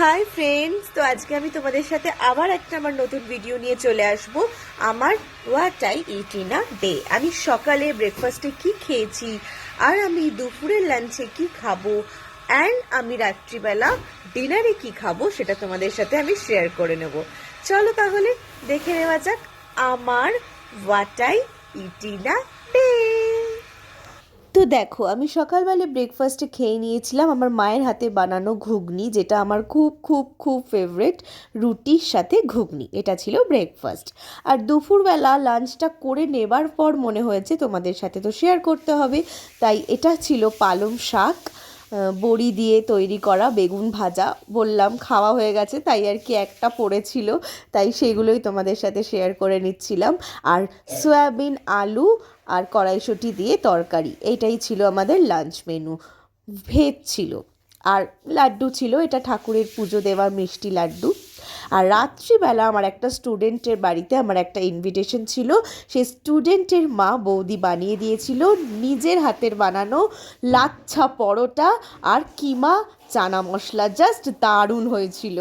Hi friends, তো আজকে আমি তোমাদের সাথে আবার একটা আমার নতুন ভিডিও নিয়ে চলে আসব। আমার what I it in a day. আমি সকালে ব্রেকফাস্টে কি খেয়েছি, আর আমি দুপুরের লাঞ্চে কি খাবো, অ্যান্ড আমি রাত্রিবেলা ডিনারে কি খাবো সেটা তোমাদের সাথে আমি শেয়ার করে নেব। চলো তাহলে দেখে নেওয়া যাক আমার what I it in a day. তো দেখো, আমি সকালবেলা ব্রেকফাস্টে খেয়ে নিয়েছিলাম আমার মায়ের হাতে বানানো ঘুগনি, যেটা আমার খুব খুব খুব ফেভারিট। রুটির সাথে ঘুগনি, এটা ছিল ব্রেকফাস্ট। আর দুপুরবেলা লাঞ্চটা করে নেবার পর মনে হয়েছে তোমাদের সাথে তো শেয়ার করতে হবে, তাই এটা ছিল পালং শাক, বড়ি দিয়ে তৈরি করা বেগুন ভাজা। বললাম খাওয়া হয়ে গেছে, তাই আর কি একটা পড়েছিল, তাই সেগুলোই তোমাদের সাথে শেয়ার করে নিচ্ছিলাম। আর সয়াবিন আলু আর কড়াইশুঁটি দিয়ে তরকারি, এইটাই ছিল আমাদের লাঞ্চ মেনু। ভেজ ছিল, আর লাড্ডু ছিল, এটা ঠাকুরের পুজো দেওয়ার মিষ্টি লাড্ডু। আর রাত্রিবেলা আমার একটা স্টুডেন্টের বাড়িতে আমার একটা ইনভিটেশন ছিল। সেই স্টুডেন্টের মা বৌদি বানিয়ে দিয়েছিল নিজের হাতের বানানো লাচ্ছা পরোটা আর কিমা চানা মশলা, জাস্ট দারুণ হয়েছিল।